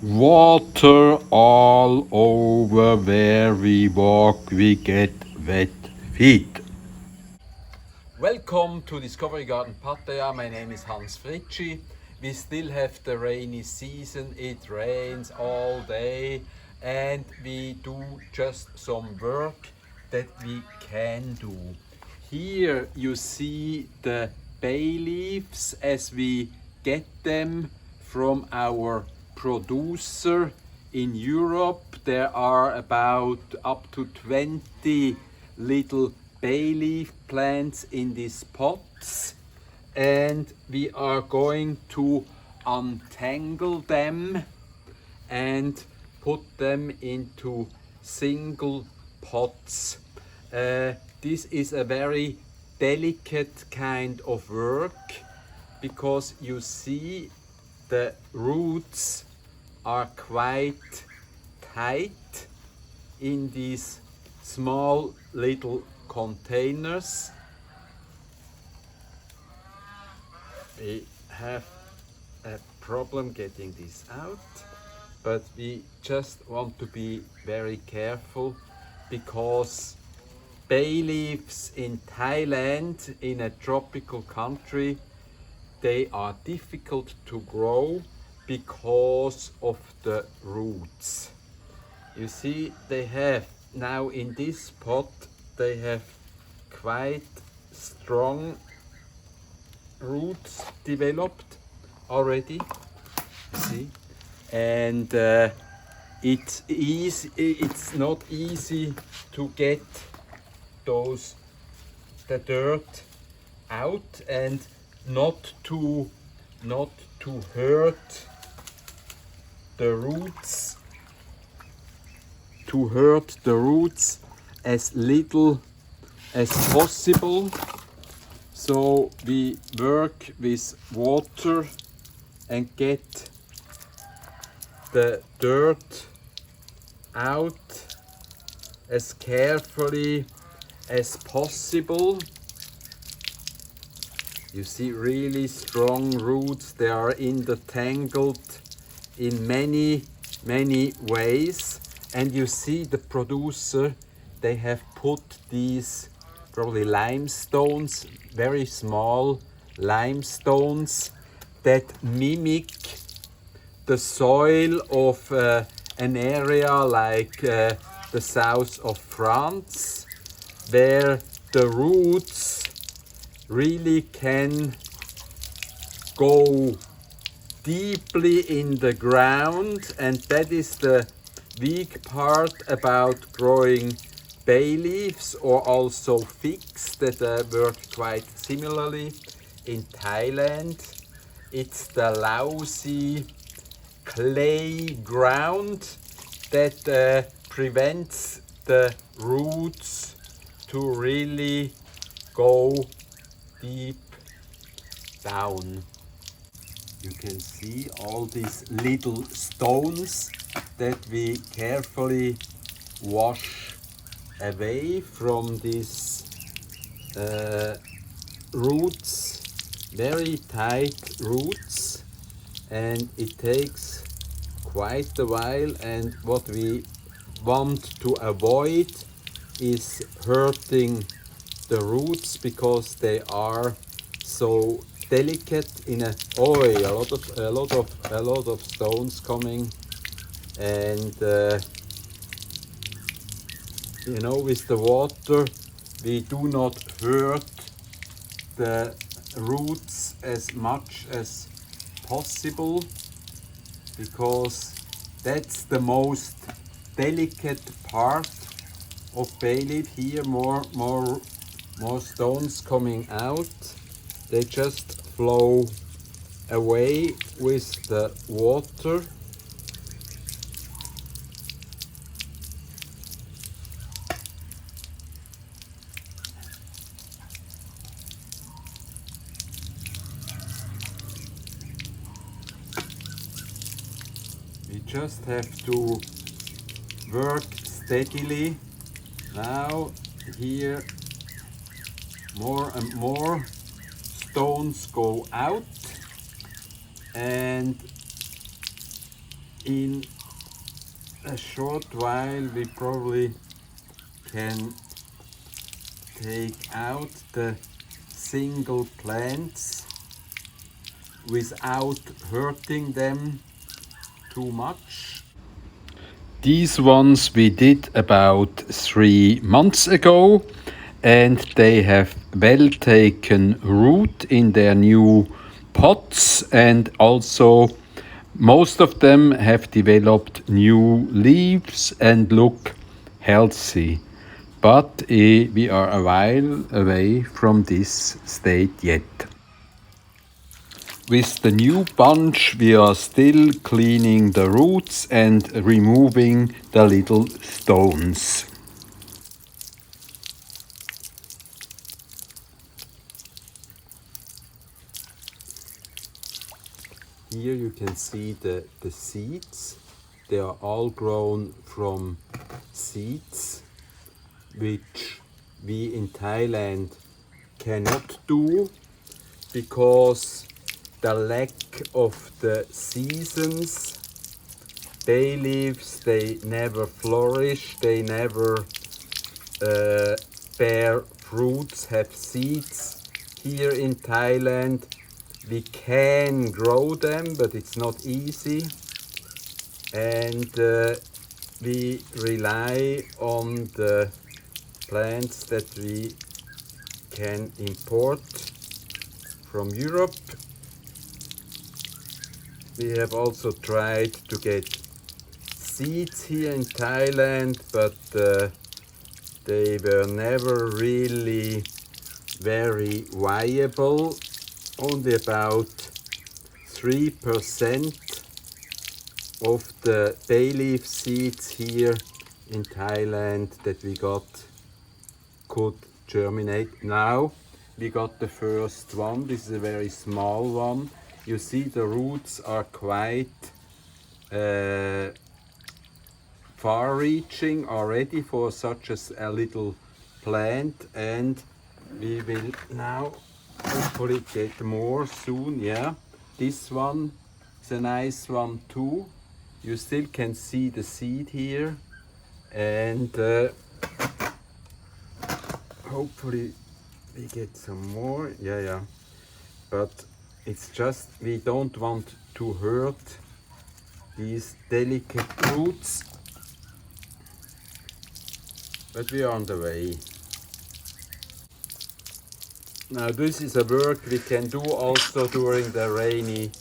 Water all over where we walk, we get wet feet. Welcome to Discovery Garden Pattaya. My name is Hans Fritschi. We still have the rainy season. It rains all day and we do just some work that we can do. Here you see the bay leaves as we get them from our producer in Europe. There are about up to 20 little bay leaf plants in these pots, and we are going to untangle them and put them into single pots. This is a very delicate kind of work because you see the roots are quite tight in these small little containers. We have a problem getting this out, but we just want to be very careful because bay leaves in Thailand, in a tropical country, they are difficult to grow because of the roots. You see, they have now in this pot, they have quite strong roots developed already. You see, and it's not easy to get the dirt out and not to hurt the roots, as little as possible. So we work with water and get the dirt out as carefully as possible. You see really strong roots. They are intertangled in many ways, and you see the producer, they have put these probably limestones, very small limestones that mimic the soil of an area like the south of France, where the roots really can go deeply in the ground, and that is the weak part about growing bay leaves or also figs that work quite similarly in Thailand. It's the lousy clay ground that prevents the roots to really go deep down. You can see all these little stones that we carefully wash away from these roots, very tight roots, and it takes quite a while, and what we want to avoid is hurting the roots because they are so delicate in a lot of stones coming, and you know, with the water we do not hurt the roots as much as possible because that's the most delicate part of bay leaf. Here more stones coming out. They just flow away with the water. We just have to work steadily. Now here more and more stones go out, and in a short while we probably can take out the single plants without hurting them too much. These ones we did about 3 months ago, and they have well taken root in their new pots, and also most of them have developed new leaves and look healthy. But we are a while away from this state yet. With the new bunch, we are still cleaning the roots and removing the little stones. Here you can see the seeds. They are all grown from seeds, which we in Thailand cannot do because the lack of the seasons. Bay leaves, they never flourish, they never bear fruits, have seeds. Here in Thailand we can grow them, but it's not easy, and we rely on the plants that we can import from Europe. We have also tried to get seeds here in Thailand, but they were never really very viable. Only about 3% of the bay leaf seeds here in Thailand that we got could germinate. Now we got the first one. This is a very small one. You see the roots are quite far-reaching already for such a little plant, and we will now hopefully get more soon. Yeah, this one is a nice one too. You still can see the seed here, and hopefully we get some more. Yeah, but it's just we don't want to hurt these delicate roots, but we are on the way. Now this is a work we can do also during the rainy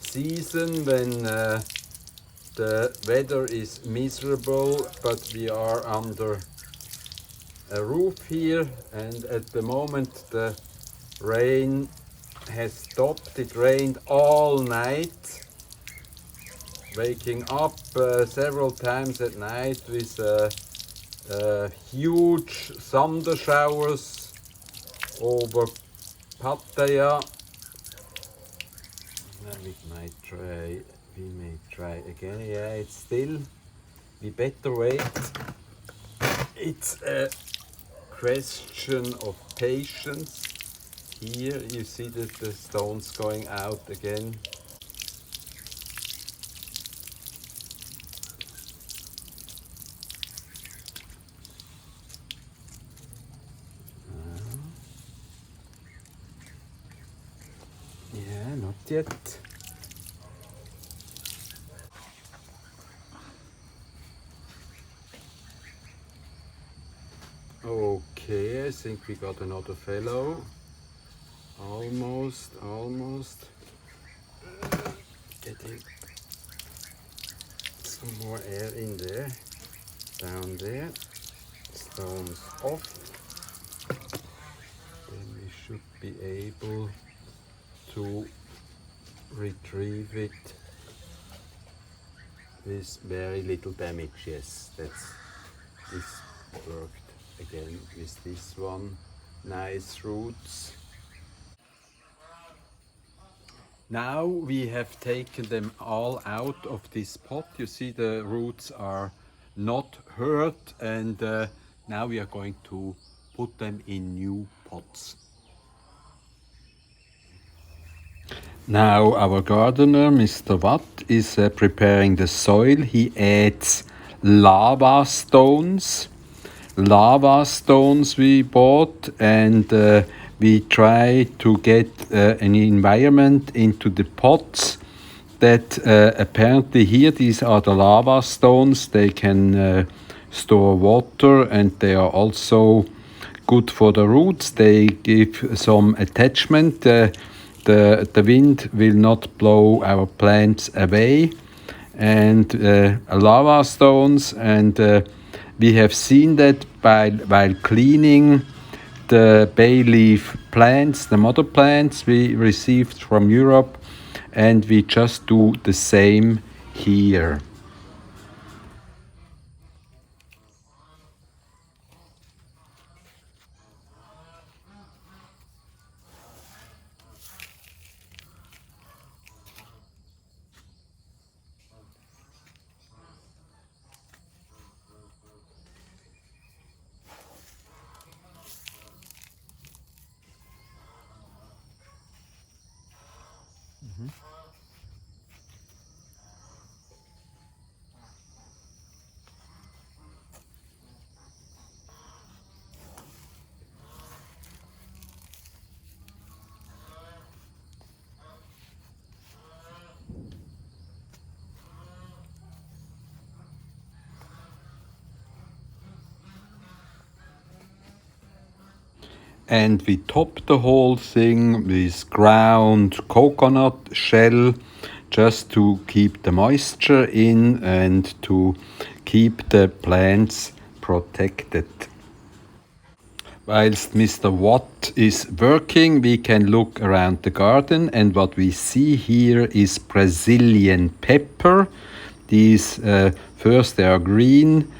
season when the weather is miserable, but we are under a roof here, and at the moment the rain has stopped. It rained all night, waking up several times at night with huge thunder showers over Pattaya. We may try again. Yeah, it's still, we better wait. It's a question of patience. Here you see that the stones going out again. Yeah, not yet. Okay, I think we got another fellow. Almost. Getting some more air in there. Down there. Stones off. Then we should be able to retrieve it with very little damage. Yes, this worked again with this one. Nice roots. Now we have taken them all out of this pot. You see the roots are not hurt, and now we are going to put them in new pots. Now our gardener, Mr. Watt, is preparing the soil. He adds lava stones. Lava stones we bought, and we try to get an environment into the pots that apparently here these are the lava stones. They can store water, and they are also good for the roots. They give some attachment. The wind will not blow our plants away, and lava stones, and we have seen that while cleaning the bay leaf plants, the mother plants we received from Europe, and we just do the same here. And we top the whole thing with ground coconut shell just to keep the moisture in and to keep the plants protected. Whilst Mr. Watt is working, we can look around the garden, and what we see here is Brazilian pepper. These first they are green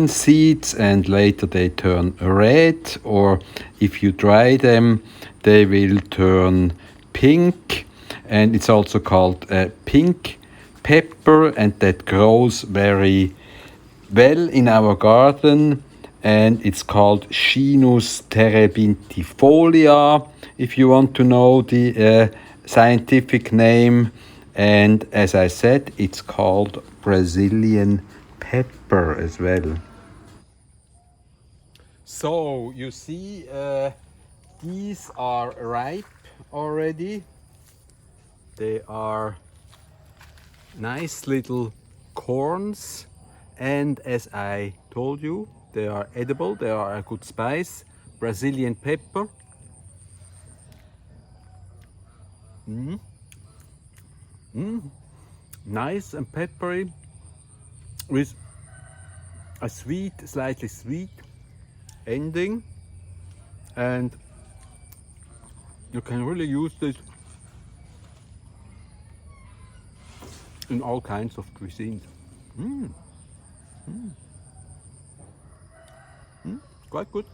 seeds, and later they turn red, or if you dry them they will turn pink, and it's also called pink pepper, and that grows very well in our garden, and it's called Chinus terebintifolia if you want to know the scientific name, and as I said, it's called Brazilian pepper as well. So you see, these are ripe already. They are nice little corns, and as I told you, they are edible. They are a good spice. Brazilian pepper. Nice and peppery, with a sweet, slightly sweet ending, and you can really use this in all kinds of cuisines. Quite good.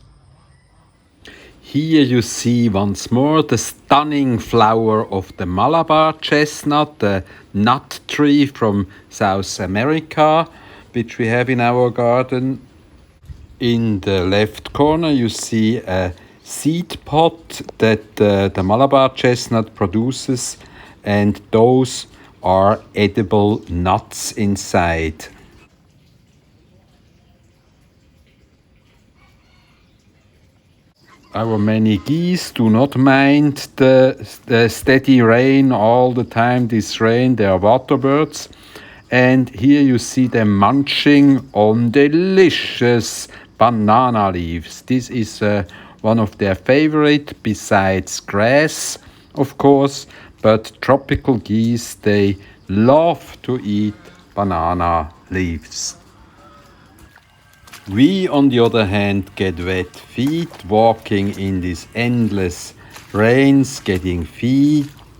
Here you see once more the stunning flower of the Malabar chestnut, the nut tree from South America, which we have in our garden. In the left corner you see a seed pod that the Malabar chestnut produces, and those are edible nuts inside. Our many geese do not mind the steady rain all the time. This rain, they are water birds. And here you see them munching on delicious banana leaves. This is one of their favorite, besides grass, of course. But tropical geese, they love to eat banana leaves. We, on the other hand, get wet feet walking in these endless rains, getting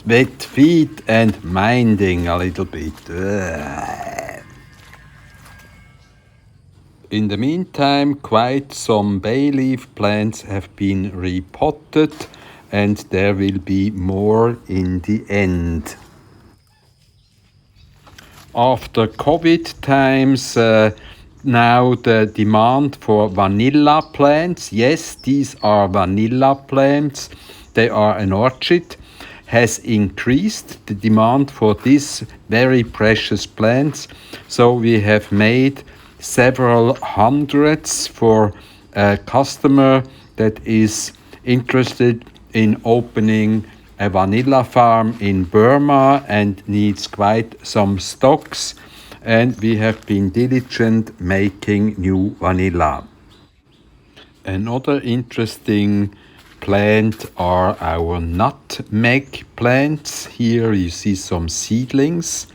wet feet and minding a little bit. In the meantime, quite some bay leaf plants have been repotted, and there will be more in the end. After COVID times, now the demand for vanilla plants, yes, these are vanilla plants, they are an orchid, has increased the demand for these very precious plants. So we have made several hundreds for a customer that is interested in opening a vanilla farm in Burma and needs quite some stocks. And we have been diligent making new vanilla. Another interesting plant are our nutmeg plants. Here you see some seedlings,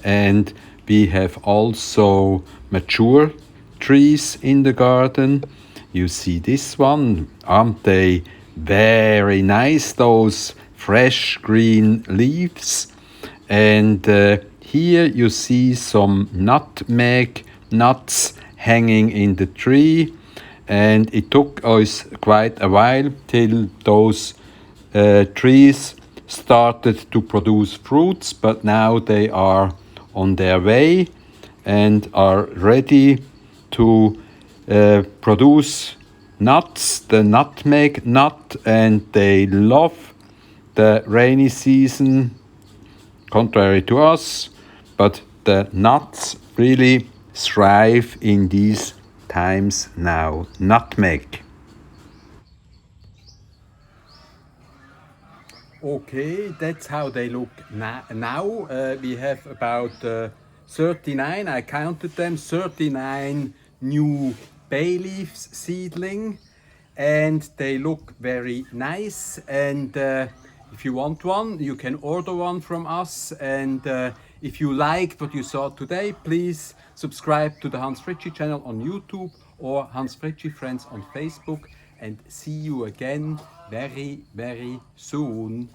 and we have also mature trees in the garden. You see this one, aren't they very nice, those fresh green leaves? And here you see some nutmeg nuts hanging in the tree, and it took us quite a while till those trees started to produce fruits, but now they are on their way and are ready to produce nuts, the nutmeg nut, and they love the rainy season, contrary to us, but the nuts really thrive in these times now. Nutmeg. Okay, that's how they look now. We have about 39, I counted them, 39 new bay leaves seedling, and they look very nice. And if you want one, you can order one from us. And if you liked what you saw today, please subscribe to the Hans Fritschi channel on YouTube or Hans Fritschi Friends on Facebook. And see you again very, very soon.